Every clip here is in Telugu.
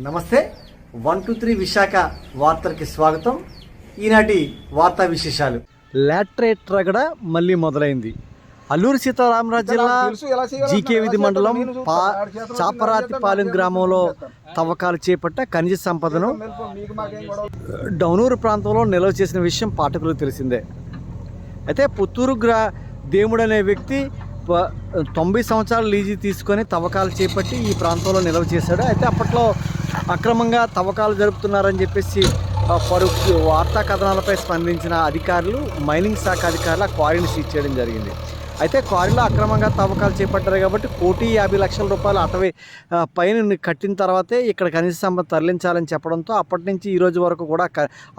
నమస్తే 123 విశాఖ వార్తలకి స్వాగతం. ఈనాటి వార్తా విశేషాలు. లాటరేట్ రగడ మళ్ళీ మొదలైంది. అల్లూరు సీతారామరాజు జిల్లా జీకేవిధి మండలం చాపరాతిపాలెం గ్రామంలో తవ్వకాలు చేపట్ట ఖనిజ సంపదను డౌనూరు ప్రాంతంలో నిల్వ చేసిన విషయం పాఠకులకు తెలిసిందే. అయితే పుత్తూరు దేవుడు అనే వ్యక్తి 90 సంవత్సరాల లీజు తీసుకొని తవ్వకాలు చేపట్టి ఈ ప్రాంతంలో నిల్వ చేశాడు. అయితే అప్పట్లో అక్రమంగా తవ్వకాలు జరుపుతున్నారని చెప్పేసి వార్తా కథనాలపై స్పందించిన అధికారులు, మైనింగ్ శాఖ అధికారులు ఆ క్వారీని సీజ్ చేయడం జరిగింది. అయితే క్వారీలో అక్రమంగా తవ్వకాలు చేపట్టారు కాబట్టి 1,50,00,000 అటవీ పైన కట్టిన తర్వాతే ఇక్కడ ఖనిజ సంపద తరలించాలని చెప్పడంతో అప్పటి నుంచి ఈ రోజు వరకు కూడా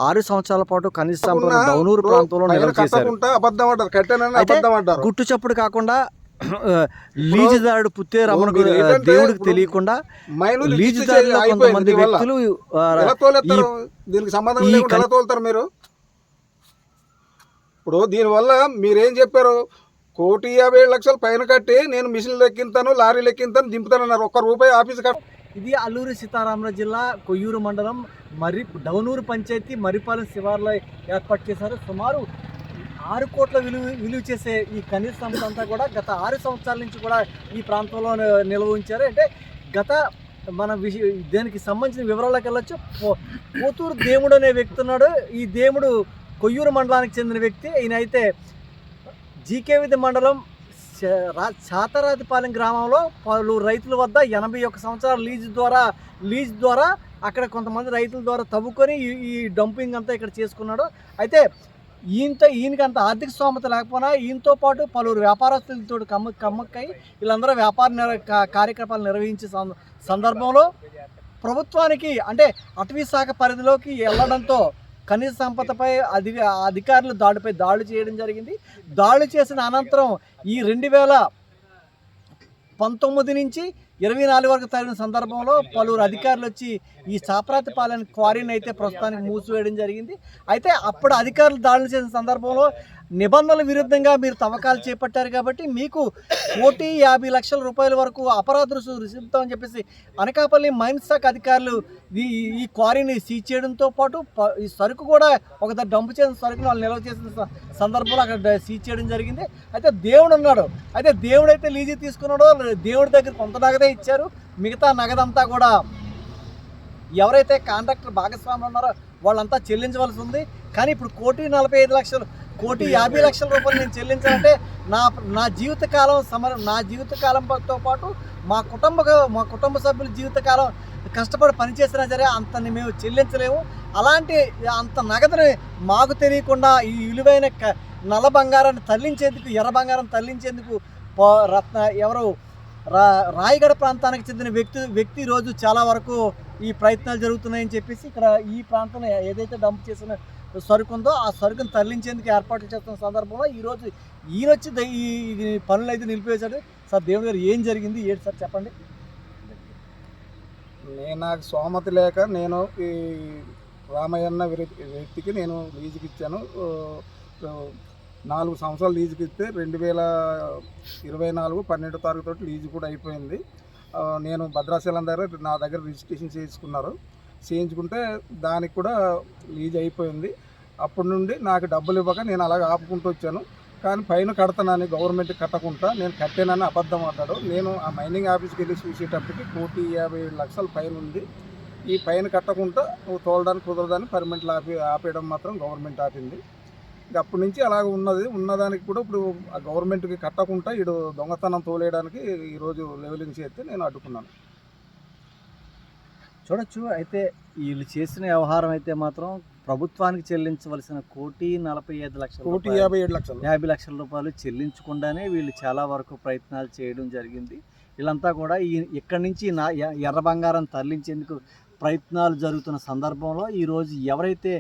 6 సంవత్సరాల పాటు ఖనిజ సంపద డౌనూరు ప్రాంతంలో నిల్వ చేశారు. గుట్టు చప్పుడు కాకుండా లీజుదారుడు పుత్తే రమణకు దేవుడికి తెలియకుండా లీజుదారులు కొంతమంది వ్యక్తులు దీనికి సంబంధం ఎలా తోలుతారు మీరు? ఇప్పుడు దీనివల్ల మీరేం చెప్పారు? 1,50,00,000 పైన కట్టి నేను మిషన్లు ఎక్కింతాను, లారీలు ఎక్కింతాను, దింపుతానన్నారు. ₹1 ఆఫీస్ కట్ట. ఇది అల్లూరు సీతారామరాజు జిల్లా కొయ్యూరు మండలం డౌనూరు పంచాయతీ మర్రిపాలెం శివార్లో ఏర్పాటు చేశారు. సుమారు 6 కోట్ల విలువ చేసే ఈ ఖనిజ సంపద అంతా కూడా గత 6 సంవత్సరాల నుంచి కూడా ఈ ప్రాంతంలో నిల్వ ఉంచారు. అంటే దీనికి సంబంధించిన వివరాలకు వెళ్ళొచ్చు. పోతూరు దేవుడు అనే వ్యక్తి ఉన్నాడు. ఈ దేవుడు కొయ్యూరు మండలానికి చెందిన వ్యక్తి. ఈయన అయితే జీకేవిధి మండలం చాతరాతిపాలెం గ్రామంలో పలు రైతుల వద్ద 81 సంవత్సరాల లీజ్ ద్వారా అక్కడ కొంతమంది రైతుల ద్వారా తవ్వుకొని ఈ డంపింగ్ అంతా ఇక్కడ చేసుకున్నాడు. అయితే ఈయనకి అంత ఆర్థిక స్తోమత లేకపోయినా ఈయనతో పాటు పలువురు వ్యాపారస్తులతో కమ్మక్కై వీళ్ళందరూ వ్యాపార కార్యకలాపాలు నిర్వహించే సందర్భంలో ప్రభుత్వానికి అంటే అటవీ శాఖ పరిధిలోకి వెళ్ళడంతో ఖనిజ సంపదపై అధికారులు దాడులు చేయడం జరిగింది. దాడులు చేసిన అనంతరం ఈ 2019 నుంచి 24 వరకు తగిన సందర్భంలో పలువురు అధికారులు వచ్చి ఈ చాపరాతిపాలెం క్వారీని అయితే ప్రస్తుతానికి మూసివేయడం జరిగింది. అయితే అప్పుడు అధికారులు దాడులు చేసిన సందర్భంలో నిబంధనల విరుద్ధంగా మీరు తవ్వకాలు చేపట్టారు కాబట్టి మీకు ₹1,50,00,000 వరకు అపరాధ రుసుము రుసుముతామని చెప్పేసి అనకాపల్లి మైన్స్ శాఖ అధికారులు ఈ క్వారీని సీజ్ చేయడంతో పాటు ఈ సరుకు కూడా ఒకసారి డంప్ చేసిన సరుకును వాళ్ళు నిల్వ చేసిన సందర్భంలో అక్కడ సీజ్ చేయడం జరిగింది. అయితే దేవుడు ఉన్నాడు. అయితే దేవుడు అయితే లీజు తీసుకున్నాడో దేవుడి దగ్గర కొంత నగదే ఇచ్చారు. మిగతా నగదంతా కూడా ఎవరైతే కాంట్రాక్టర్ భాగస్వాములు ఉన్నారో వాళ్ళంతా చెల్లించవలసి ఉంది. కానీ ఇప్పుడు ₹1,45,00,000 ₹1,50,00,000 నేను చెల్లించాలంటే నా జీవితకాలంతో పాటు మా కుటుంబ సభ్యుల జీవితకాలం కష్టపడి పనిచేసినా సరే అంతని మేము చెల్లించలేము. అలాంటి అంత నగదుని మాకు తెలియకుండా ఈ విలువైన నల్ల బంగారాన్ని తరలించేందుకు, ఎర్ర బంగారం తరలించేందుకు రాయగడ ప్రాంతానికి చెందిన వ్యక్తి రోజు చాలా వరకు ఈ ప్రయత్నాలు జరుగుతున్నాయని చెప్పేసి ఇక్కడ ఈ ప్రాంతంలో ఏదైతే డంప్ చేసిన సరుకు ఉందో ఆ సరుకును తరలించేందుకు ఏర్పాట్లు చేస్తున్న సందర్భంలో ఈరోజు ఈయనొచ్చి ఈ పనులు అయితే నిలిపేశాడు. సార్ దేవుడు గారు ఏం జరిగింది ఏంటి సార్ చెప్పండి. నాకు సోమతి లేక నేను ఈ రామయ్యన్న వ్యక్తికి నేను లీజుకి ఇచ్చాను. 4 సంవత్సరాలు లీజుకి ఇస్తే 2024 12వ తారీఖు లీజు కూడా అయిపోయింది. నేను భద్రాచలం నా దగ్గర రిజిస్ట్రేషన్ చేయించుకుంటే దానికి కూడా లీజ్ అయిపోయింది. అప్పటి నుండి నాకు డబ్బులు ఇవ్వక నేను అలాగ ఆపుకుంటూ వచ్చాను. కానీ పైన కడతానని గవర్నమెంట్ కట్టకుండా నేను కట్టానని అబద్ధం ఆడాడు. నేను ఆ మైనింగ్ ఆఫీస్కి వెళ్ళి చూసేటప్పటికి ₹1,50,00,000 పైన ఉంది. ఈ పైన కట్టకుండా నువ్వు తోలడానికి కుదరదని పర్మనెంట్లు ఆపేయడం మాత్రం గవర్నమెంట్ ఆపింది. అప్పటి నుంచి అలాగ ఉన్నదానికి కూడా ఇప్పుడు ఆ గవర్నమెంట్కి కట్టకుండా ఇడు దొంగతనం తోలేయడానికి ఈరోజు లెవెలింగ్ చేస్తే నేను అడ్డుకున్నాను. చూడొచ్చు. అయితే వీళ్ళు చేసిన వ్యవహారం అయితే మాత్రం ప్రభుత్వానికి చెల్లించవలసిన ₹1,57,00,000 చెల్లించకుండానే వీళ్ళు చాలా వరకు ప్రయత్నాలు చేయడం జరిగింది. వీళ్ళంతా కూడా ఇక్కడి నుంచి ఎర్ర బంగారం తరలించేందుకు ప్రయత్నాలు జరుగుతున్న సందర్భంలో ఈరోజు ఎవరైతే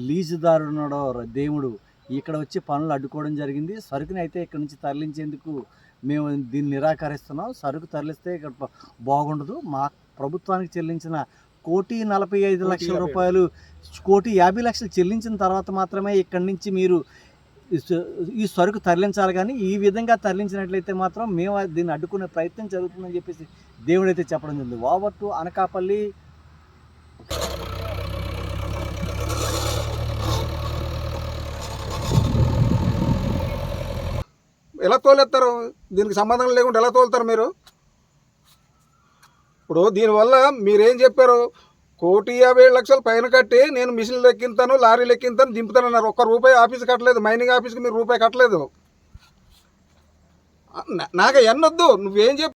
లీజుదారుడు ఉన్నాడో దేవుడు ఇక్కడ వచ్చి పనులు అడ్డుకోవడం జరిగింది. సరుకుని అయితే ఇక్కడ నుంచి తరలించేందుకు మేము దీన్ని నిరాకరిస్తున్నాం. సరుకు తరలిస్తే ఇక్కడ బాగుండదు. మా ప్రభుత్వానికి చెల్లించిన ₹1,45,00,000 ₹1,50,00,000 చెల్లించిన తర్వాత మాత్రమే ఇక్కడి నుంచి మీరు ఈ సరుకు తరలించాలి. కానీ ఈ విధంగా తరలించినట్లయితే మాత్రం మేము దీన్ని అడ్డుకునే ప్రయత్నం జరుగుతుందని చెప్పేసి దేవుడైతే చెప్పడం జరిగింది. ఓవర్ టు అనకాపల్లి ఎలా తోలేస్తారు? దీనికి సంబంధం లేకుండా ఎలా తోలుతారు మీరు? ఇప్పుడు దీనివల్ల మీరేం చెప్పారు? 1,57,00,000 పైన కట్టి నేను మిషన్లు ఎక్కింతాను, లారీలు ఎక్కింతాను, దింపుతానన్నారు. ఒక్క రూపాయి ఆఫీస్ కట్టలేదు, మైనింగ్ ఆఫీస్కి మీరు రూపాయి కట్టలేదు. నాకు ఎన్నొద్దు, నువ్వేం చెప్పు.